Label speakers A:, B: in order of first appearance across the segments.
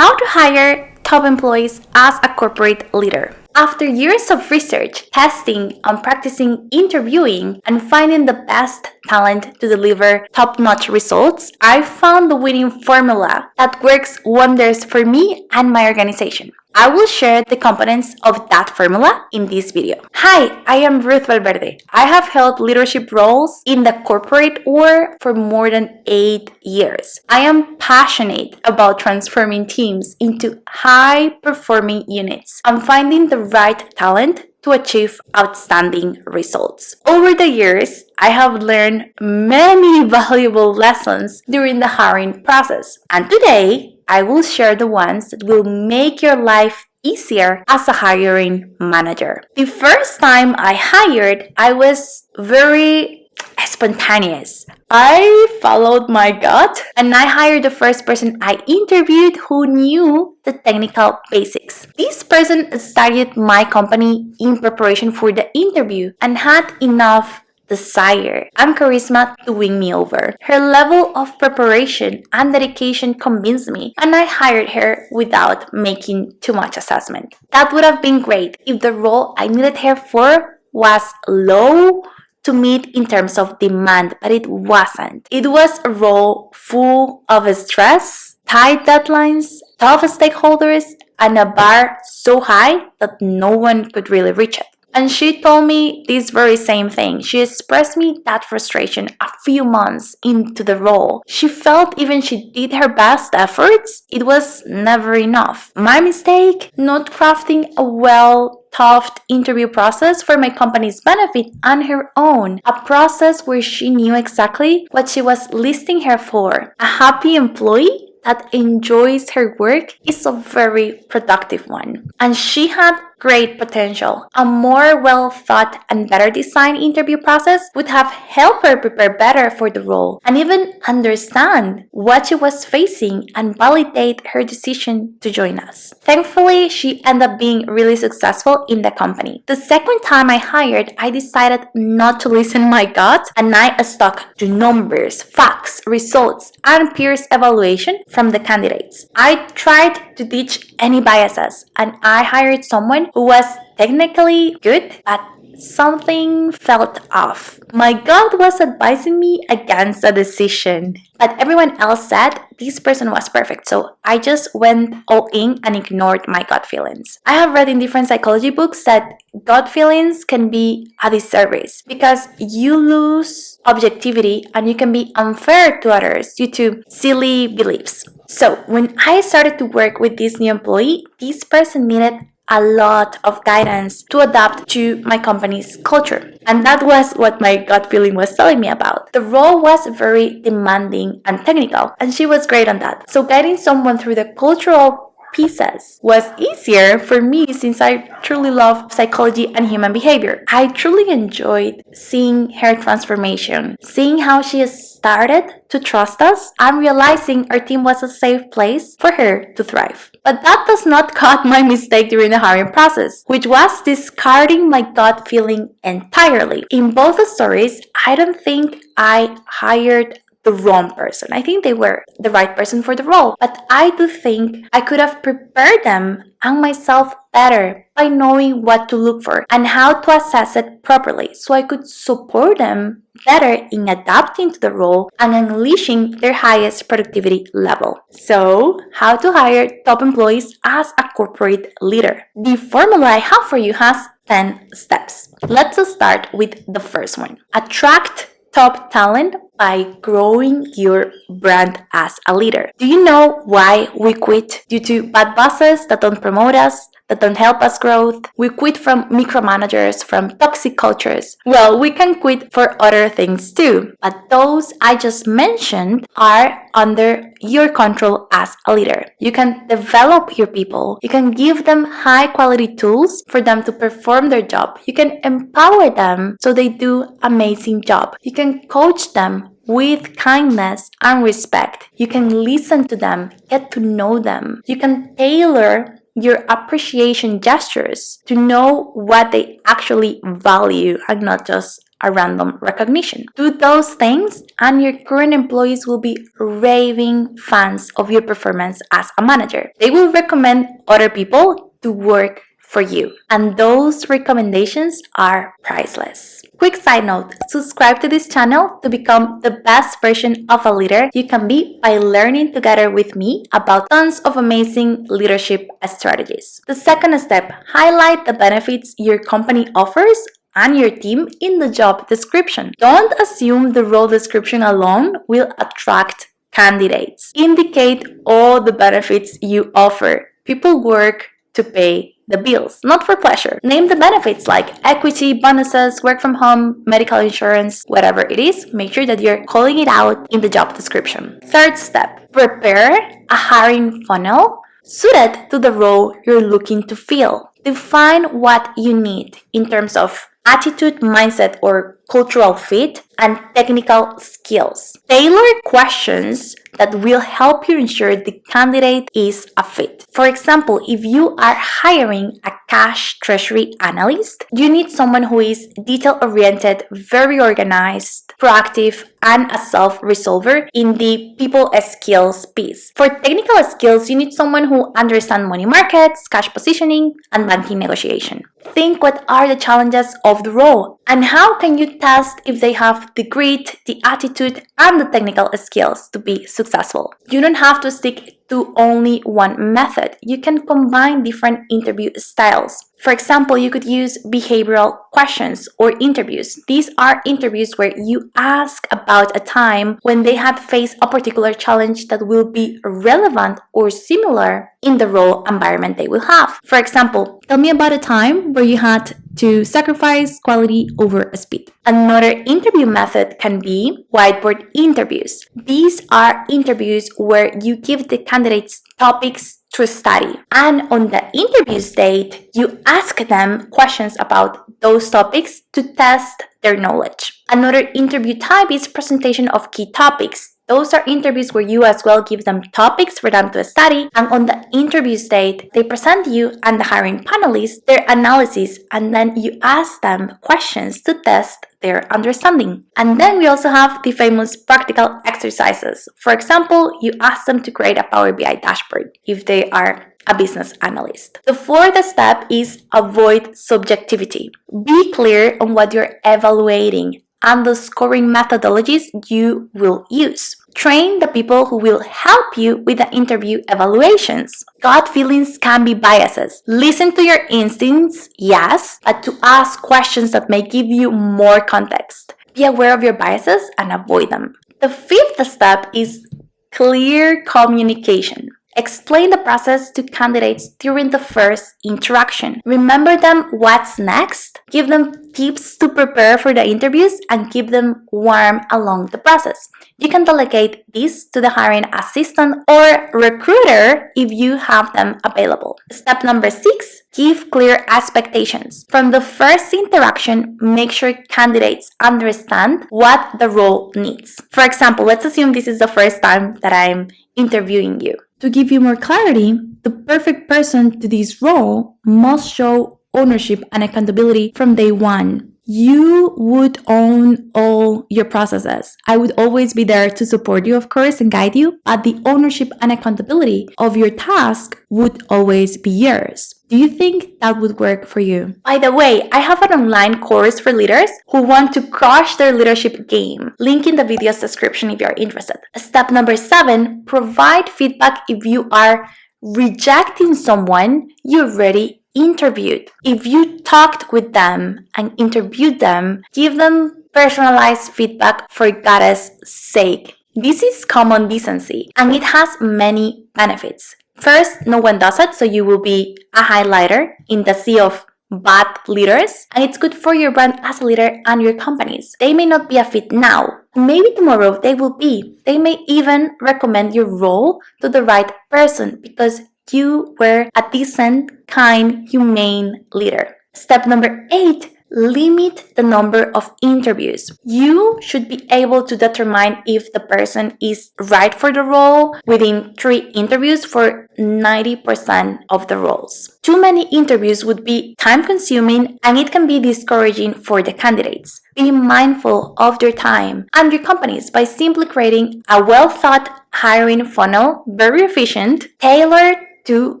A: How to hire top employees as a corporate leader. After years of research, testing, and practicing interviewing and finding the best talent to deliver top-notch results, I found the winning formula that works wonders for me and my organization. I will share the components of that formula in this video. Hi, I am Ruth Valverde. I have held leadership roles in the corporate world for more than 8 years. I am passionate about transforming teams into high-performing units and finding the right talent to achieve outstanding results. Over the years, I have learned many valuable lessons during the hiring process, and today I will share the ones that will make your life easier as a hiring manager. The first time I hired, I was very spontaneous. I followed my gut and I hired the first person I interviewed who knew the technical basics. This person started my company in preparation for the interview and had enough desire and charisma to win me over. Her level of preparation and dedication convinced me, and I hired her without making too much assessment. That would have been great if the role I needed her for was low to meet in terms of demand, but it wasn't. It was a role full of stress, tight deadlines, tough stakeholders, and a bar so high that no one could really reach it. And she told me this very same thing. She expressed me that frustration a few months into the role. She felt even she did her best efforts, it was never enough. My mistake? Not crafting a well-thought interview process for my company's benefit and her own. A process where she knew exactly what she was listing her for. A happy employee that enjoys her work is a very productive one. And she had great potential. A more well thought and better designed interview process would have helped her prepare better for the role and even understand what she was facing and validate her decision to join us. Thankfully, she ended up being really successful in the company. The second time I hired, I decided not to listen to my gut and I stuck to numbers, facts, results, and peers evaluation from the candidates. I tried to ditch any biases and I hired someone who was technically good, but something felt off. My gut was advising me against a decision, but everyone else said this person was perfect, so I just went all in and ignored my gut feelings. I have read in different psychology books that gut feelings can be a disservice because you lose objectivity and you can be unfair to others due to silly beliefs. So when I started to work with this new employee, this person needed a lot of guidance to adapt to my company's culture. And that was what my gut feeling was telling me about. The role was very demanding and technical, and she was great on that. So guiding someone through the cultural pieces was easier for me since I truly love psychology and human behavior. I truly enjoyed seeing her transformation, seeing how she started to trust us and realizing our team was a safe place for her to thrive. But that does not cut my mistake during the hiring process, which was discarding my gut feeling entirely. In both stories, I don't think I hired the wrong person. I think they were the right person for the role, but I do think I could have prepared them and myself better by knowing what to look for and how to assess it properly so I could support them better in adapting to the role and unleashing their highest productivity level. So, how to hire top employees as a corporate leader. The formula I have for you has 10 steps. Let's start with the first one. Attract top talent by growing your brand as a leader. Do you know why we quit? Due to bad bosses that don't promote us, that don't help us grow. We quit from micromanagers, from toxic cultures. Well, we can quit for other things too, but those I just mentioned are under your control as a leader. You can develop your people. You can give them high quality tools for them to perform their job. You can empower them so they do amazing job. You can coach them with kindness and respect. You can listen to them, get to know them. You can tailor your appreciation gestures to know what they actually value and not just a random recognition. Do those things and your current employees will be raving fans of your performance as a manager. They will recommend other people to work for you, and those recommendations are priceless. Quick side note, subscribe to this channel to become the best version of a leader you can be by learning together with me about tons of amazing leadership strategies. The second step, highlight the benefits your company offers and your team in the job description. Don't assume the role description alone will attract candidates. Indicate all the benefits you offer. People work to pay the bills, not for pleasure. Name the benefits like equity, bonuses, work from home, medical insurance, whatever it is. Make sure that you're calling it out in the job description. Third step, prepare a hiring funnel suited to the role you're looking to fill. Define what you need in terms of attitude, mindset, or cultural fit, and technical skills. Tailor questions that will help you ensure the candidate is a fit. For example, if you are hiring a cash treasury analyst, you need someone who is detail-oriented, very organized, proactive, and a self-resolver in the people skills piece. For technical skills, you need someone who understands money markets, cash positioning, and banking negotiation. Think what are the challenges of the role and how can you test if they have the grit, the attitude, and the technical skills to be successful. You don't have to stick to only one method. You can combine different interview styles. For example, you could use behavioral questions or interviews. These are interviews where you ask about a time when they had faced a particular challenge that will be relevant or similar in the role environment they will have. For example, tell me about a time where you had to sacrifice quality over speed. Another interview method can be whiteboard interviews. These are interviews where you give the candidates topics to study, and on the interview stage, you ask them questions about those topics to test their knowledge. Another interview type is presentation of key topics. Those are interviews where you as well give them topics for them to study, and on the interview stage, they present you and the hiring panelists their analysis, and then you ask them questions to test their understanding. And then we also have the famous practical exercises. For example, you ask them to create a Power BI dashboard if they are a business analyst. The fourth step is avoid subjectivity. Be clear on what you're evaluating and the scoring methodologies you will use. Train the people who will help you with the interview evaluations. Gut feelings can be biases. Listen to your instincts, yes, but to ask questions that may give you more context. Be aware of your biases and avoid them. The fifth step is clear communication. Explain the process to candidates during the first interaction. Remember them what's next. Give them tips to prepare for the interviews and keep them warm along the process. You can delegate this to the hiring assistant or recruiter if you have them available. Step number 6, give clear expectations. From the first interaction, make sure candidates understand what the role needs. For example, let's assume this is the first time that I'm interviewing you. To give you more clarity, the perfect person to this role must show ownership and accountability from day one. You would own all your processes. I would always be there to support you, of course, and guide you, but the ownership and accountability of your task would always be yours. Do you think that would work for you? By the way, I have an online course for leaders who want to crush their leadership game. Link in the video's description if you're interested. Step number 7, provide feedback if you are rejecting someone you already interviewed. If you talked with them and interviewed them, give them personalized feedback for God's sake. This is common decency and it has many benefits. First, no one does it, so you will be a highlighter in the sea of bad leaders, and it's good for your brand as a leader and your companies. They may not be a fit now. Maybe tomorrow they will be. They may even recommend your role to the right person because you were a decent, kind, humane leader. Step number 8, limit the number of interviews. You should be able to determine if the person is right for the role within 3 interviews for 90% of the roles. Too many interviews would be time consuming and it can be discouraging for the candidates. Be mindful of their time and your companies by simply creating a well thought hiring funnel, very efficient, tailored to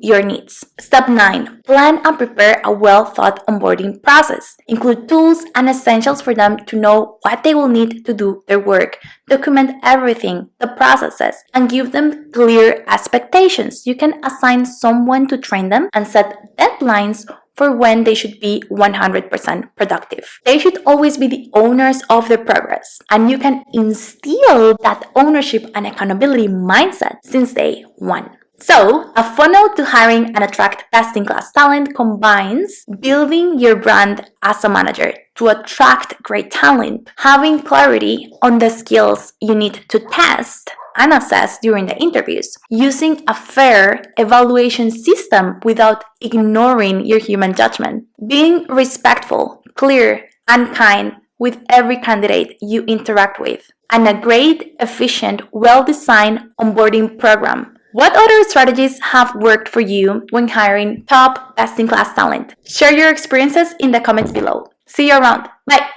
A: your needs. Step 9. Plan and prepare a well-thought onboarding process. Include tools and essentials for them to know what they will need to do their work. Document everything, the processes, and give them clear expectations. You can assign someone to train them and set deadlines for when they should be 100% productive. They should always be the owners of their progress, and you can instill that ownership and accountability mindset since day one. So, a funnel to hiring and attract best-in-class talent combines building your brand as a manager to attract great talent, having clarity on the skills you need to test and assess during the interviews, using a fair evaluation system without ignoring your human judgment, being respectful, clear, and kind with every candidate you interact with, and a great, efficient, well-designed onboarding program. What other strategies have worked for you when hiring top best-in-class talent? Share your experiences in the comments below. See you around. Bye!